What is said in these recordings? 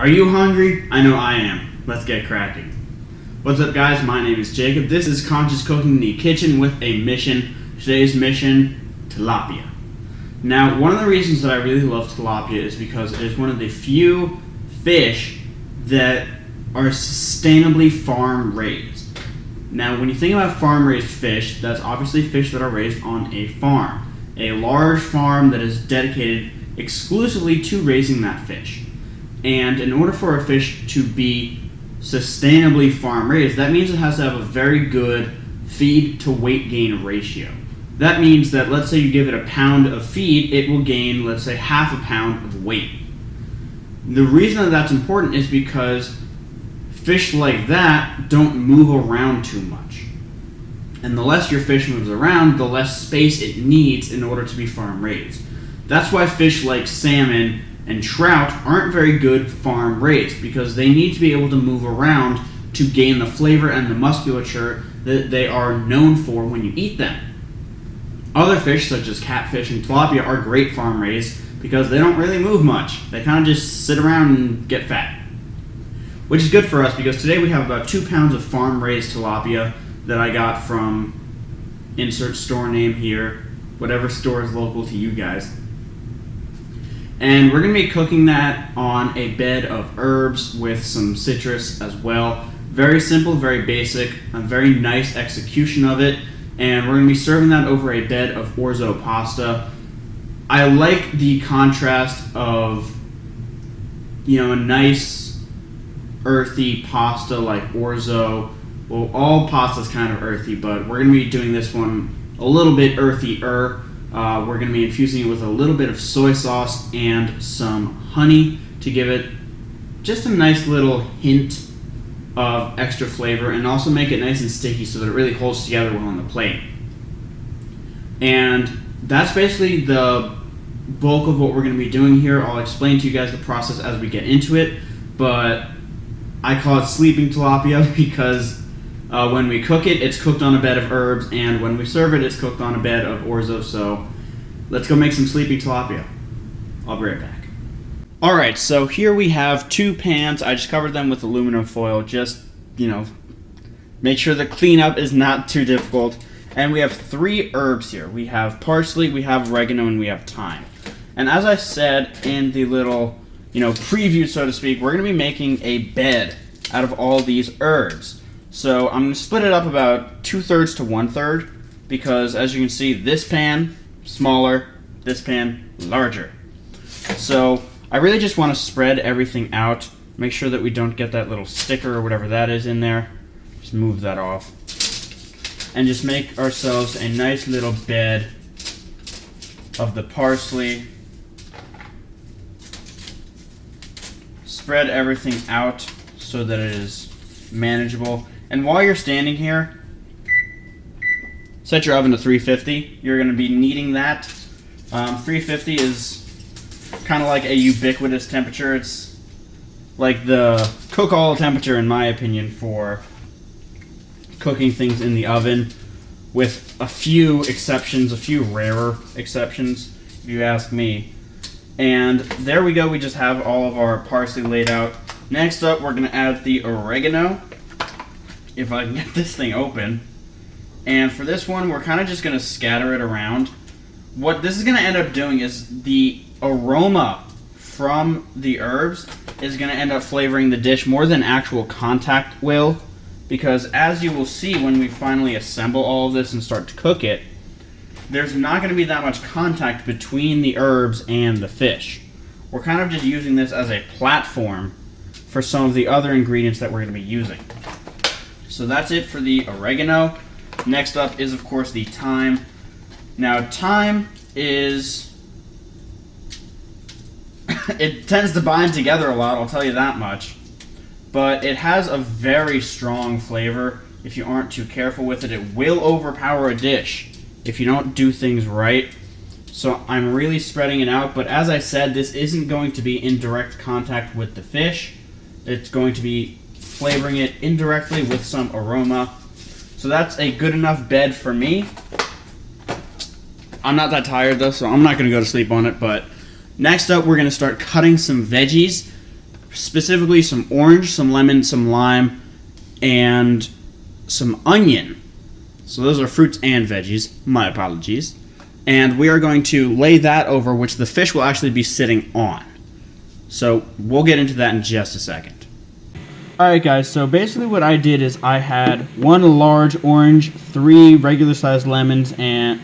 Are you hungry? I know I am. Let's get cracking. What's up, guys? My name is Jacob. This is Conscious Cooking in the Kitchen with a mission. Today's mission, tilapia. Now, one of the reasons that I really love tilapia is because it is one of the few fish that are sustainably farm-raised. Now, when you think about farm-raised fish, that's obviously fish that are raised on a farm. A large farm that is dedicated exclusively to raising that fish. And in order for a fish to be sustainably farm-raised, that means it has to have a very good feed-to-weight gain ratio. That means that, let's say you give it a pound of feed, it will gain, let's say, half a pound of weight. The reason that that's important is because fish like that don't move around too much. And the less your fish moves around, the less space it needs in order to be farm-raised. That's why fish like salmon and trout aren't very good farm-raised, because they need to be able to move around to gain the flavor and the musculature that they are known for when you eat them. Other fish, such as catfish and tilapia, are great farm-raised because they don't really move much. They kind of just sit around and get fat. Which is good for us, because today we have about 2 pounds of farm-raised tilapia that I got from insert store name here, whatever store is local to you guys. And we're going to be cooking that on a bed of herbs with some citrus as well. Very simple, very basic, a very nice execution of it. And we're going to be serving that over a bed of orzo pasta. I like the contrast of, a nice earthy pasta like orzo. Well, all pasta's kind of earthy, but we're going to be doing this one a little bit earthier. We're going to be infusing it with a little bit of soy sauce and some honey to give it just a nice little hint of extra flavor, and also make it nice and sticky so that it really holds together well on the plate. And that's basically the bulk of what we're going to be doing here. I'll explain to you guys the process as we get into it, but I call it sleeping tilapia because when we cook it, it's cooked on a bed of herbs, and when we serve it, it's cooked on a bed of orzo. So let's go make some sleeping tilapia. I'll be right back. Alright, so here we have 2 pans. I just covered them with aluminum foil. Just, make sure the cleanup is not too difficult. And we have 3 herbs here. We have parsley, we have oregano, and we have thyme. And as I said in the little, preview, so to speak, we're going to be making a bed out of all these herbs. So I'm going to split it up about 2/3 to 1/3, because as you can see, this pan, smaller, this pan, larger. So I really just want to spread everything out, make sure that we don't get that little sticker or whatever that is in there. Just move that off. And just make ourselves a nice little bed of the parsley. Spread everything out so that it is manageable. And while you're standing here, set your oven to 350. You're going to be needing that. 350 is kind of like a ubiquitous temperature. It's like the cook-all temperature, in my opinion, for cooking things in the oven, with a few exceptions, a few rarer exceptions, if you ask me. And there we go. We just have all of our parsley laid out. Next up, we're going to add the oregano, if I can get this thing open. And for this one, we're kind of just going to scatter it around. What this is going to end up doing is the aroma from the herbs is going to end up flavoring the dish more than actual contact will, because as you will see when we finally assemble all of this and start to cook it, there's not going to be that much contact between the herbs and the fish. We're kind of just using this as a platform for some of the other ingredients that we're going to be using. So that's it for the oregano. Next up is, of course, the thyme. Now, thyme is... it tends to bind together a lot, I'll tell you that much. But it has a very strong flavor. If you aren't too careful with it, it will overpower a dish if you don't do things right. So I'm really spreading it out, but as I said, this isn't going to be in direct contact with the fish. It's going to be flavoring it indirectly with some aroma. So that's a good enough bed for me. I'm not that tired though, so I'm not going to go to sleep on it, but next up we're going to start cutting some veggies. specifically some orange, some lemon, some lime, and some onion. So those are fruits and veggies. My apologies. And we are going to lay that over, which the fish will actually be sitting on. So we'll get into that in just a second. Alright guys, so basically what I did is I had one large orange, two regular sized lemons, and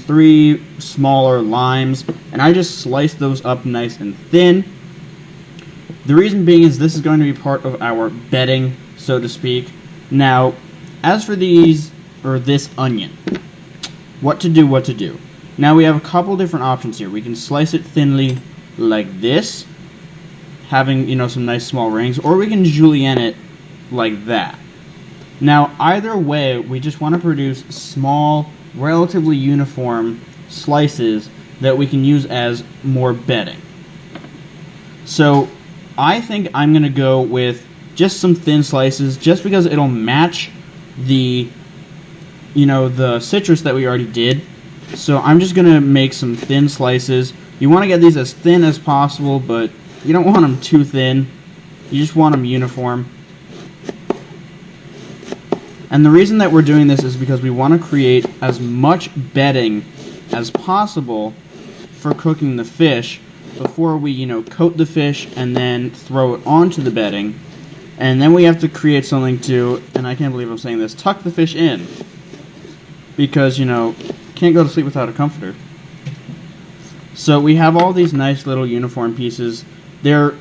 3 smaller limes, and I just sliced those up nice and thin. The reason being is this is going to be part of our bedding, so to speak. Now, as for this onion, what to do. Now we have a couple different options here. We can slice it thinly like this, having, some nice small rings, or we can julienne it like that. Now, either way, we just want to produce small, relatively uniform slices that we can use as more bedding. So, I think I'm going to go with just some thin slices, just because it'll match the citrus that we already did. So I'm just going to make some thin slices. You want to get these as thin as possible, but you don't want them too thin. You just want them uniform. And the reason that we're doing this is because we want to create as much bedding as possible for cooking the fish before we, coat the fish and then throw it onto the bedding. And then we have to create something to, and I can't believe I'm saying this, tuck the fish in. Because, can't go to sleep without a comforter. So we have all these nice little uniform pieces. They're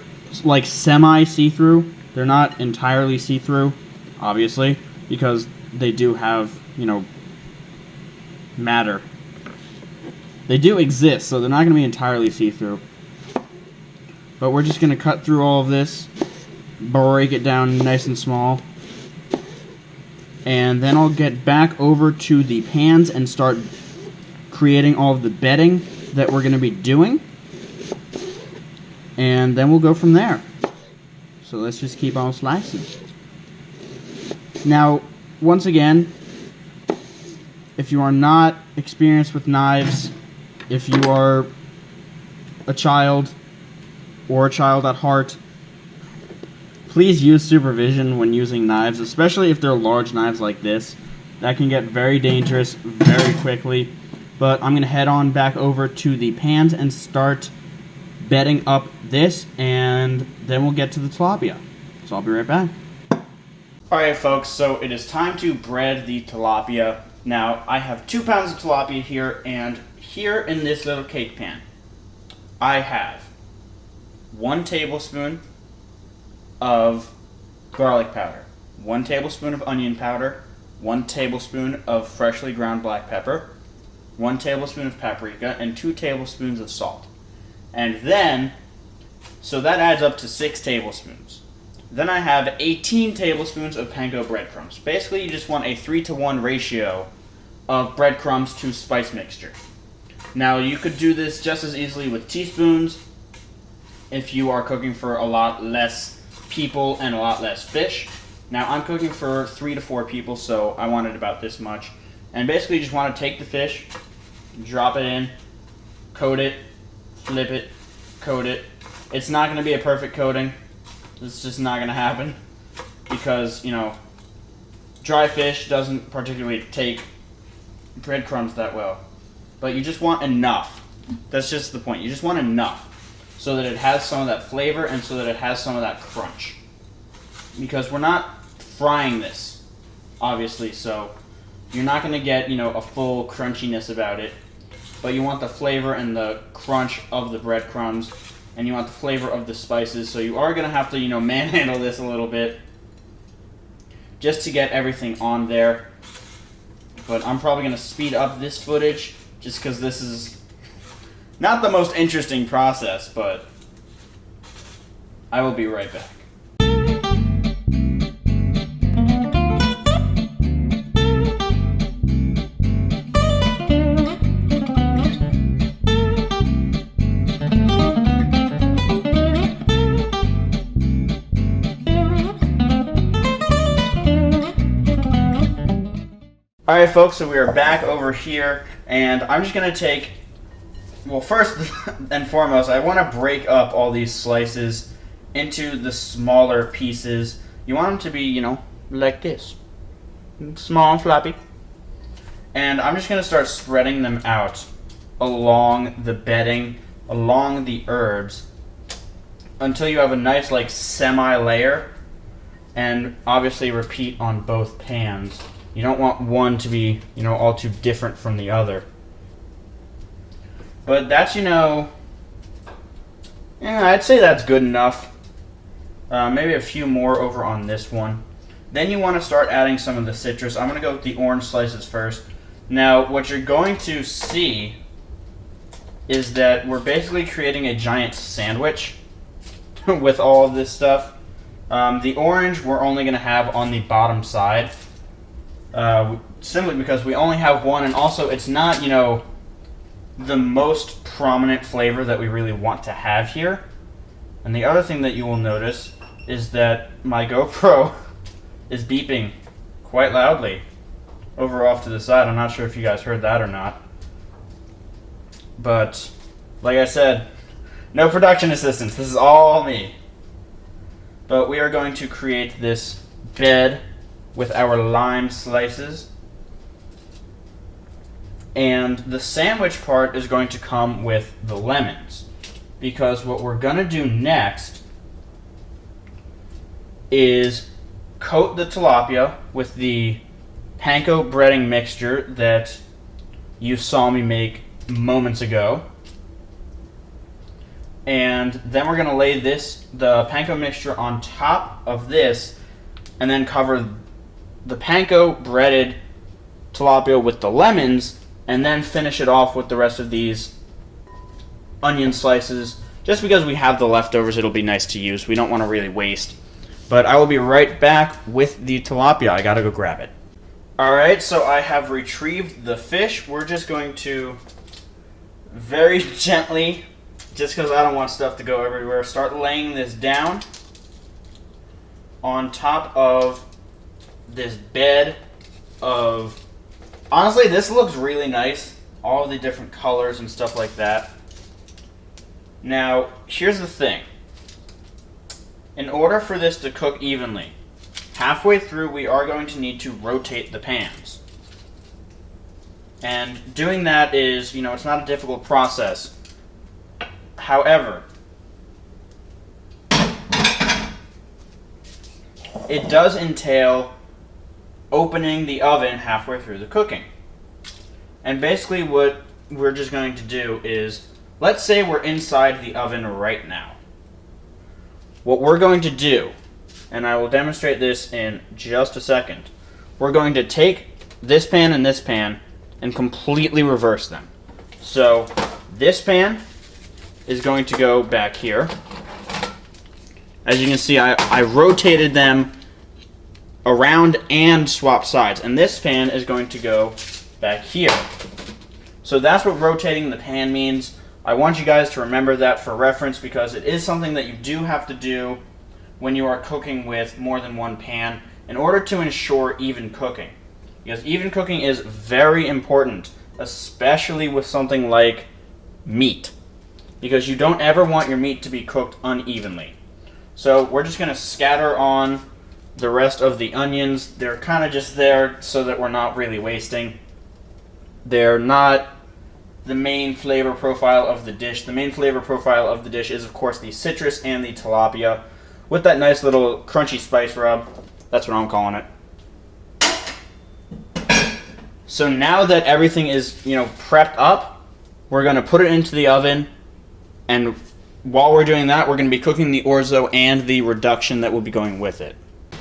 like semi-see-through. They're not entirely see-through, obviously, because they do have, matter. They do exist, so they're not going to be entirely see-through. But we're just going to cut through all of this, break it down nice and small, and then I'll get back over to the pans and start creating all of the bedding that we're going to be doing, and then we'll go from there. So let's just keep on slicing. Now, once again, if you are not experienced with knives, if you are a child or a child at heart, please use supervision when using knives, especially if they're large knives like this. That can get very dangerous very quickly. But I'm going to head on back over to the pans and start bedding up this, and then we'll get to the tilapia. So I'll be right back. Alright folks, so it is time to bread the tilapia. Now, I have 2 pounds of tilapia here, and here in this little cake pan, I have 1 tablespoon of garlic powder, 1 tablespoon of onion powder, 1 tablespoon of freshly ground black pepper, 1 tablespoon of paprika, and 2 tablespoons of salt. And then, so that adds up to 6 tablespoons. Then I have 18 tablespoons of panko breadcrumbs. Basically, you just want a 3-to-1 ratio of breadcrumbs to spice mixture. Now, you could do this just as easily with teaspoons if you are cooking for a lot less people and a lot less fish. Now, I'm cooking for 3 to 4 people, so I wanted about this much. And basically, you just want to take the fish, drop it in, coat it, flip it, coat it. It's not going to be a perfect coating. It's just not going to happen because, dry fish doesn't particularly take breadcrumbs that well. But you just want enough. That's just the point. You just want enough so that it has some of that flavor and so that it has some of that crunch. Because we're not frying this, obviously, so you're not going to get, a full crunchiness about it. But you want the flavor and the crunch of the breadcrumbs, and you want the flavor of the spices, so you are going to have to, manhandle this a little bit just to get everything on there. But I'm probably going to speed up this footage just because this is not the most interesting process, but I will be right back. Alright folks, so we are back over here, and I'm just going to take well, first and foremost, I want to break up all these slices into the smaller pieces. You want them to be, like this. Small and floppy. And I'm just going to start spreading them out along the bedding, along the herbs, until you have a nice, like, semi-layer. And obviously repeat on both pans. You don't want one to be, all too different from the other. But that's, I'd say that's good enough. Maybe a few more over on this one. Then you want to start adding some of the citrus. I'm going to go with the orange slices first. Now, what you're going to see is that we're basically creating a giant sandwich with all of this stuff. The orange we're only going to have on the bottom side, simply because we only have one, and also it's not, the most prominent flavor that we really want to have here. And the other thing that you will notice is that my GoPro is beeping quite loudly over off to the side. I'm not sure if you guys heard that or not. But, like I said, no production assistance. This is all me. But we are going to create this bed with our lime slices. And the sandwich part is going to come with the lemons. Because what we're going to do next is coat the tilapia with the panko breading mixture that you saw me make moments ago. And then we're going to lay the panko mixture on top of this, and then cover the panko breaded tilapia with the lemons, and then finish it off with the rest of these onion slices. Just because we have the leftovers, it'll be nice to use. We don't want to really waste. But I will be right back with the tilapia. I gotta go grab it. Alright, so I have retrieved the fish. We're just going to very gently, just because I don't want stuff to go everywhere, start laying this down on top of this bed of... Honestly, this looks really nice. All the different colors and stuff like that. Now, here's the thing. In order for this to cook evenly, halfway through we are going to need to rotate the pans. And doing that is, it's not a difficult process. However, it does entail opening the oven halfway through the cooking. And basically what we're just going to do is, let's say we're inside the oven right now. What we're going to do, and I will demonstrate this in just a second, we're going to take this pan and this pan and completely reverse them. So this pan is going to go back here. As you can see, I rotated them around and swapped sides, and this pan is going to go back here. So that's what rotating the pan means. I want you guys to remember that for reference, because it is something that you do have to do when you are cooking with more than one pan in order to ensure even cooking. Because even cooking is very important, especially with something like meat, because you don't ever want your meat to be cooked unevenly. So we're just going to scatter on the rest of the onions. They're kind of just there so that we're not really wasting. They're not the main flavor profile of the dish. The main flavor profile of the dish is, of course, the citrus and the tilapia with that nice little crunchy spice rub. That's what I'm calling it. So now that everything is, prepped up, we're going to put it into the oven, and while we're doing that, we're going to be cooking the orzo and the reduction that will be going with it.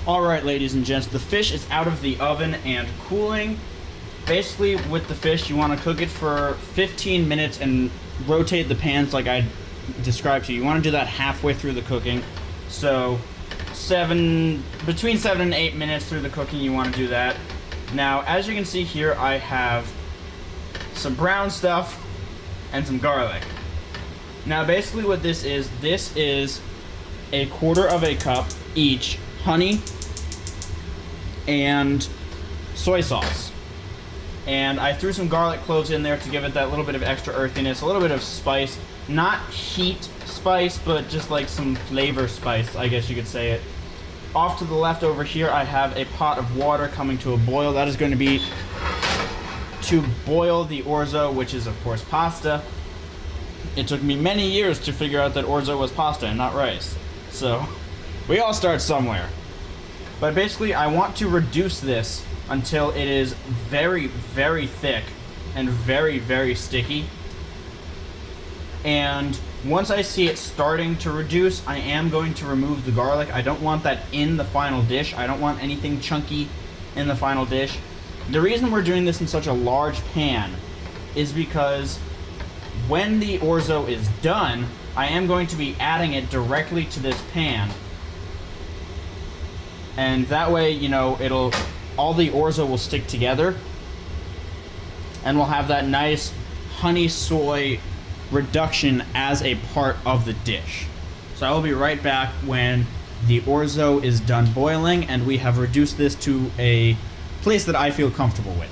Alright, ladies and gents, the fish is out of the oven and cooling. Basically, with the fish, you want to cook it for 15 minutes and rotate the pans like I described to you. You want to do that halfway through the cooking. So, between 7 and 8 minutes through the cooking, you want to do that. Now, as you can see here, I have some brown stuff and some garlic. Now, basically what this is a 1/4 cup each honey and soy sauce. And I threw some garlic cloves in there to give it that little bit of extra earthiness, a little bit of spice. Not heat spice, but just like some flavor spice, I guess you could say it. Off to the left over here, I have a pot of water coming to a boil. That is going to be to boil the orzo, which is, of course, pasta. It took me many years to figure out that orzo was pasta and not rice. So, we all start somewhere. But basically, I want to reduce this until it is very, very thick and very, very sticky. And once I see it starting to reduce, I am going to remove the garlic. I don't want that in the final dish. I don't want anything chunky in the final dish. The reason we're doing this in such a large pan is because when the orzo is done, I am going to be adding it directly to this pan. And that way, you know, all the orzo will stick together. And we'll have that nice honey soy reduction as a part of the dish. So I will be right back when the orzo is done boiling and we have reduced this to a place that I feel comfortable with.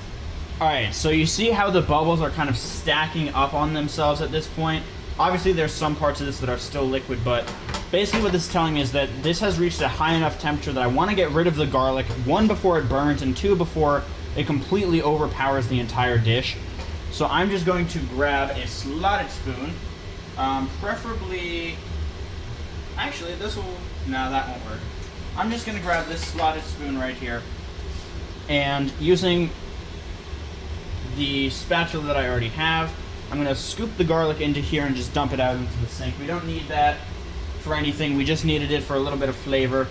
Alright, so you see how the bubbles are kind of stacking up on themselves at this point? Obviously there's some parts of this that are still liquid, but basically what this is telling me is that this has reached a high enough temperature that I want to get rid of the garlic, one, before it burns, and two, before it completely overpowers the entire dish. So I'm just going to grab a slotted spoon, preferably, actually this will, no, that won't work. I'm just going to grab this slotted spoon right here, and using the spatula that I already have, I'm going to scoop the garlic into here and just dump it out into the sink. We don't need that for anything, we just needed it for a little bit of flavor.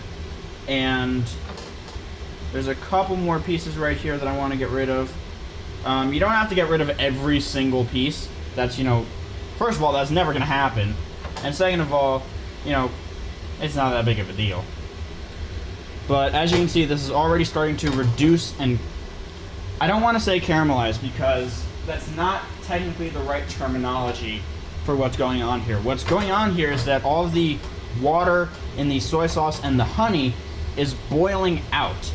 And there's a couple more pieces right here that I want to get rid of. You don't have to get rid of every single piece. That's, you know, first of all, that's never going to happen. And second of all, you know, it's not that big of a deal. But as you can see, this is already starting to reduce, and I don't want to say caramelize because that's not technically the right terminology for what's going on here. What's going on here is that all of the water in the soy sauce and the honey is boiling out.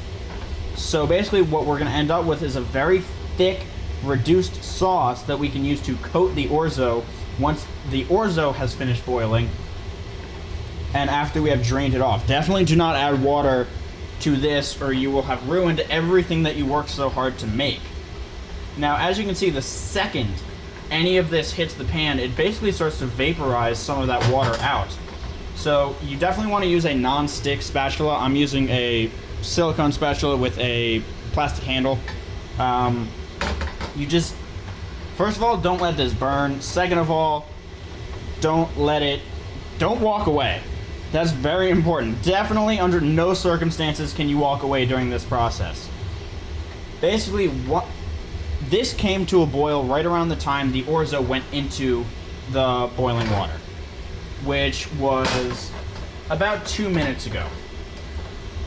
So basically what we're going to end up with is a very thick, reduced sauce that we can use to coat the orzo once the orzo has finished boiling and after we have drained it off. Definitely do not add water to this or you will have ruined everything that you worked so hard to make. Now, as you can see, the second any of this hits the pan, it basically starts to vaporize some of that water out. So you definitely want to use a non-stick spatula. I'm using a silicone spatula with a plastic handle. You just, first of all, don't let this burn. Second of all, don't walk away. That's very important. Definitely under no circumstances can you walk away during this process. Basically, this came to a boil right around the time the orzo went into the boiling water, which was about 2 minutes ago.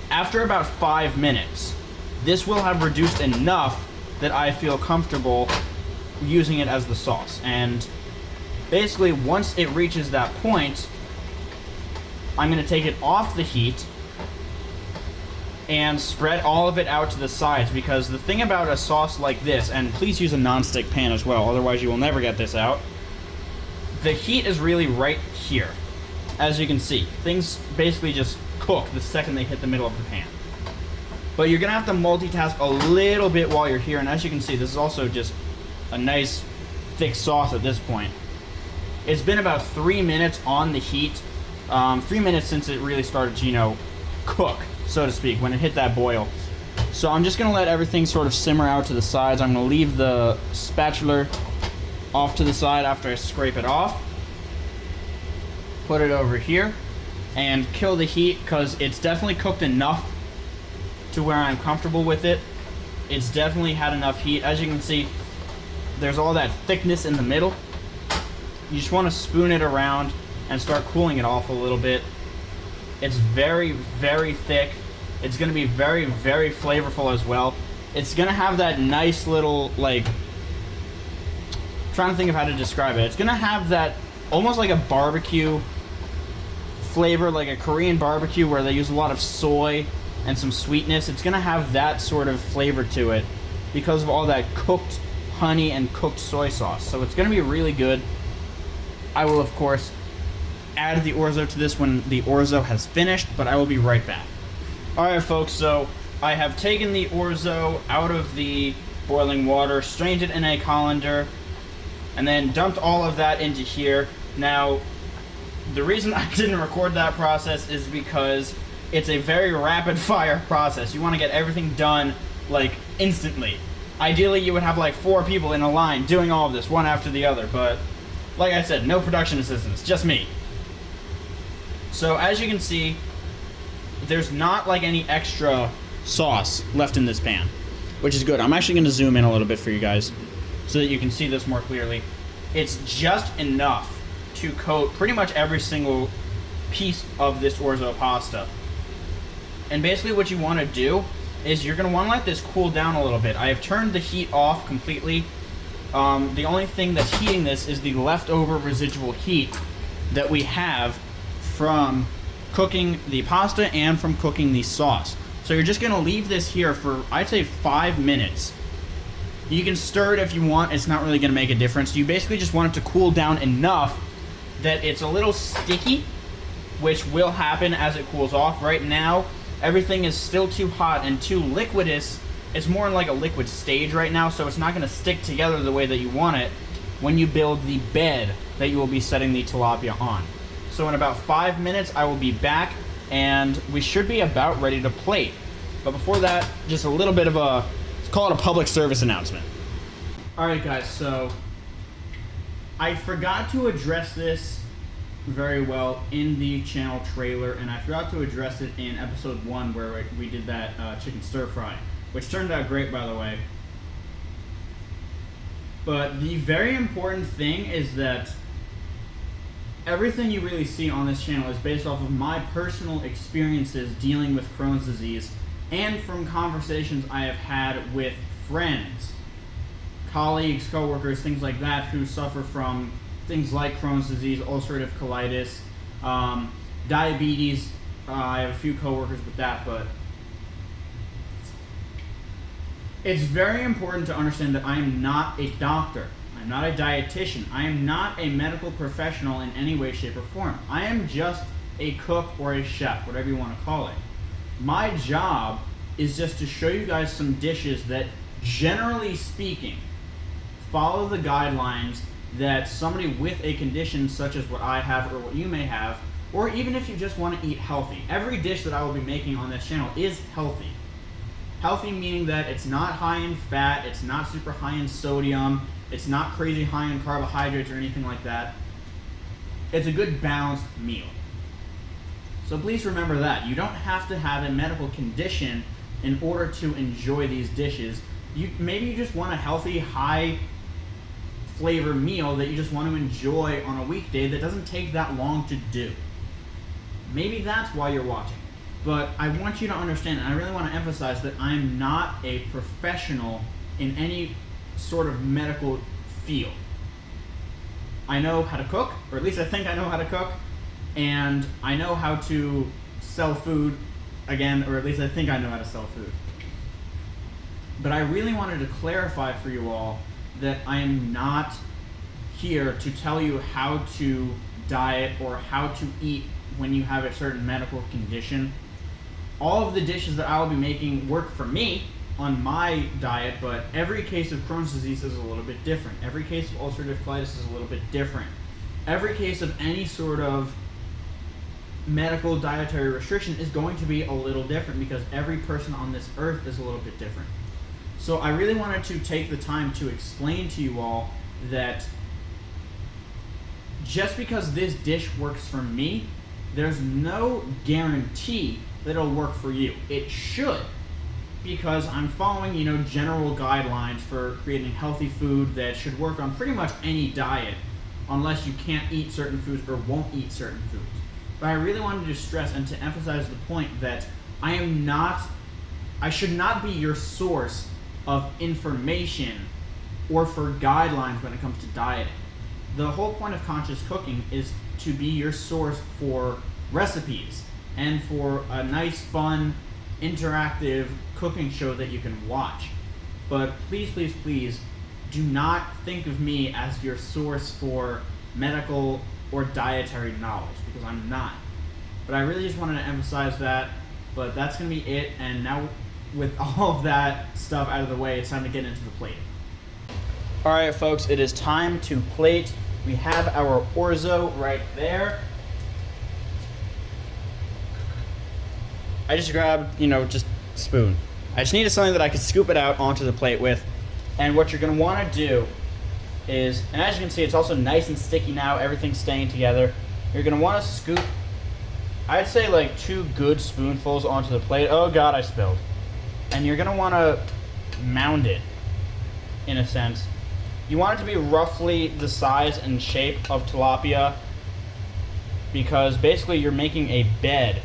After about 5 minutes, this will have reduced enough that I feel comfortable using it as the sauce. And basically, once it reaches that point, I'm going to take it off the heat and spread all of it out to the sides, because the thing about a sauce like this, and please use a non-stick pan as well, otherwise you will never get this out, the heat is really right here. As you can see, things basically just cook the second they hit the middle of the pan. But you're going to have to multitask a little bit while you're here, and as you can see, this is also just a nice thick sauce at this point. It's been about 3 minutes on the heat, 3 minutes since it really started to, you know, cook, so to speak, when it hit that boil. So I'm just going to let everything sort of simmer out to the sides. I'm going to leave the spatula off to the side after I scrape it off. Put it over here and kill the heat, because it's definitely cooked enough to where I'm comfortable with it. It's definitely had enough heat. As you can see, there's all that thickness in the middle. You just want to spoon it around and start cooling it off a little bit. It's very, very thick. It's going to be very, very flavorful as well. It's going to have that nice little, like, trying to think of how to describe it. It's going to have that almost like a barbecue flavor, like a Korean barbecue where they use a lot of soy and some sweetness. It's going to have that sort of flavor to it. because of all that cooked honey and cooked soy sauce. So it's going to be really good. I will, of course, add the orzo to this when the orzo has finished, but I will be right back. Alright folks, so I have taken the orzo out of the boiling water, strained it in a colander, and then dumped all of that into here. Now, the reason I didn't record that process is because it's a very rapid fire process. You want to get everything done like instantly. Ideally you would have like 4 people in a line doing all of this one after the other, but like I said, no production assistants, just me. So as you can see, there's not like any extra sauce left in this pan, which is good. I'm actually going to zoom in a little bit for you guys so that you can see this more clearly. It's just enough to coat pretty much every single piece of this orzo pasta. And basically what you want to do is you're going to want to let this cool down a little bit. I have turned the heat off completely. The only thing that's heating this is the leftover residual heat that we have from cooking the pasta and from cooking the sauce. So you're just going to leave this here for, I'd say, 5 minutes. You can stir it if you want. It's not really going to make a difference. You basically just want it to cool down enough that it's a little sticky, which will happen as it cools off. Right now, everything is still too hot and too liquidous. It's more in like a liquid stage right now, so it's not going to stick together the way that you want it when you build the bed that you will be setting the tilapia on. So in about 5 minutes, I will be back, and we should be about ready to plate. But before that, just a little bit of a, let's call it a public service announcement. Alright guys, so I forgot to address this very well in the channel trailer, and I forgot to address it in episode 1 where we did that chicken stir fry, which turned out great, by the way. But the very important thing is that everything you really see on this channel is based off of my personal experiences dealing with Crohn's disease and from conversations I have had with friends, colleagues, coworkers, things like that who suffer from things like Crohn's disease, ulcerative colitis, diabetes. I have a few coworkers with that, but it's very important to understand that I am not a doctor. I'm not a dietitian. I am not a medical professional in any way, shape, or form. I am just a cook or a chef, whatever you want to call it. My job is just to show you guys some dishes that, generally speaking, follow the guidelines that somebody with a condition such as what I have or what you may have, or even if you just want to eat healthy. Every dish that I will be making on this channel is healthy. Healthy meaning that it's not high in fat, it's not super high in sodium, it's not crazy high in carbohydrates or anything like that. It's a good balanced meal. So please remember that. You don't have to have a medical condition in order to enjoy these dishes. Maybe you just want a healthy, high flavor meal that you just want to enjoy on a weekday that doesn't take that long to do. Maybe that's why you're watching. But I want you to understand, and I really want to emphasize that I'm not a professional in any sort of medical field. I know how to cook, or at least I think I know how to cook, and I know how to sell food, again, or at least I think I know how to sell food. But I really wanted to clarify for you all that I am not here to tell you how to diet or how to eat when you have a certain medical condition. All of the dishes that I will be making work for me on my diet, but every case of Crohn's disease is a little bit different. Every case of ulcerative colitis is a little bit different. Every case of any sort of medical dietary restriction is going to be a little different because every person on this earth is a little bit different. So I really wanted to take the time to explain to you all that just because this dish works for me, there's no guarantee that it'll work for you. It should, because I'm following, general guidelines for creating healthy food that should work on pretty much any diet, unless you can't eat certain foods or won't eat certain foods. But I really wanted to stress and to emphasize the point that I should not be your source of information or for guidelines when it comes to dieting. The whole point of conscious cooking is to be your source for recipes and for a nice, fun, interactive cooking show that you can watch. But please, please, please, do not think of me as your source for medical or dietary knowledge, because I'm not. But I really just wanted to emphasize that. But that's going to be it. And now with all of that stuff out of the way, it's time to get into the plate. Alright folks, it is time to plate. We have our orzo right there. I just grabbed, just a spoon. I just needed something that I could scoop it out onto the plate with. And what you're going to want to do is, and as you can see, it's also nice and sticky now, everything's staying together. You're going to want to scoop, I'd say like 2 good spoonfuls onto the plate. Oh god, I spilled. And you're going to want to mound it, in a sense. You want it to be roughly the size and shape of tilapia, because basically you're making a bed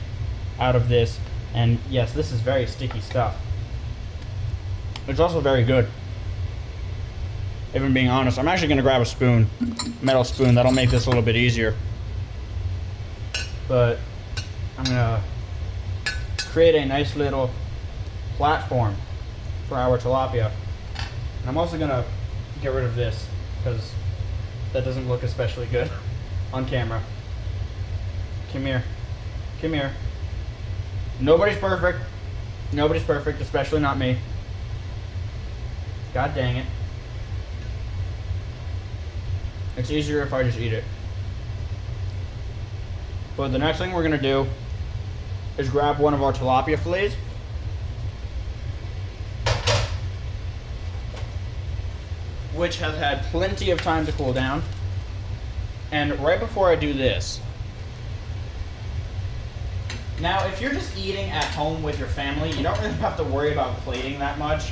out of this. And yes, this is very sticky stuff. It's also very good. If I'm being honest, I'm actually going to grab a spoon, metal spoon. That'll make this a little bit easier. But I'm going to create a nice little platform for our tilapia. And I'm also going to get rid of this, because that doesn't look especially good on camera. Come here. Come here. Nobody's perfect. Nobody's perfect, especially not me. God dang it. It's easier if I just eat it. But the next thing we're going to do is grab one of our tilapia fillets. Which has had plenty of time to cool down. And right before I do this, now if you're just eating at home with your family, you don't really have to worry about plating that much.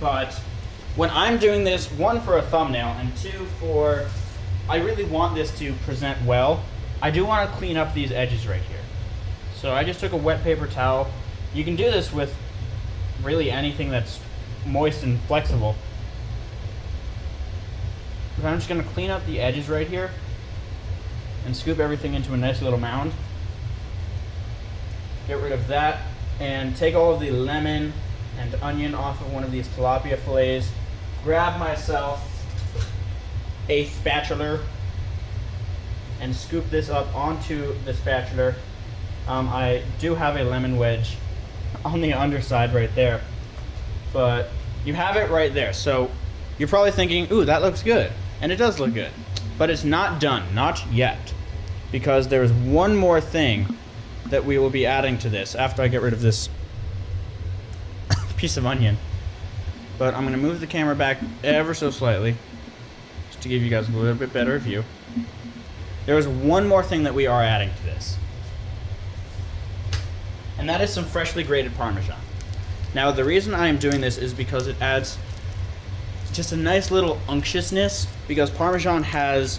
But when I'm doing this, 1 for a thumbnail, and 2 for, I really want this to present well, I do want to clean up these edges right here. So I just took a wet paper towel. You can do this with really anything that's moist and flexible. I'm just going to clean up the edges right here and scoop everything into a nice little mound. Get rid of that and take all of the lemon and onion off of one of these tilapia fillets. Grab myself a spatula and scoop this up onto the spatula. I do have a lemon wedge on the underside right there, but you have it right there. So you're probably thinking, ooh, that looks good. And it does look good, but it's not done, not yet, because there's one more thing that we will be adding to this after I get rid of this piece of onion. But I'm going to move the camera back ever so slightly, just to give you guys a little bit better view. There is one more thing that we are adding to this, and that is some freshly grated Parmesan. Now, the reason I am doing this is because it adds just a nice little unctuousness, because Parmesan has,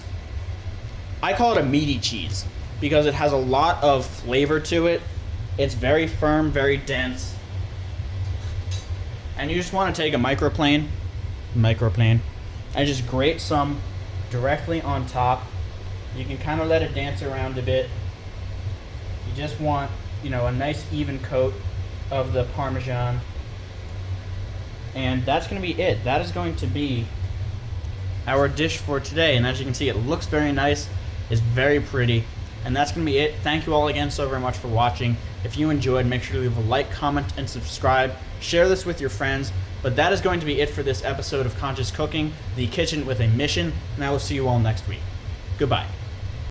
I call it a meaty cheese, because it has a lot of flavor to it. It's very firm, very dense. And you just want to take a microplane, and just grate some directly on top. You can kind of let it dance around a bit. You just want, a nice even coat of the Parmesan. And that's going to be it. That is going to be our dish for today. And as you can see, it looks very nice. It's very pretty. And that's going to be it. Thank you all again so very much for watching. If you enjoyed, make sure to leave a like, comment, and subscribe. Share this with your friends. But that is going to be it for this episode of Conscious Cooking, the kitchen with a mission. And I will see you all next week. Goodbye.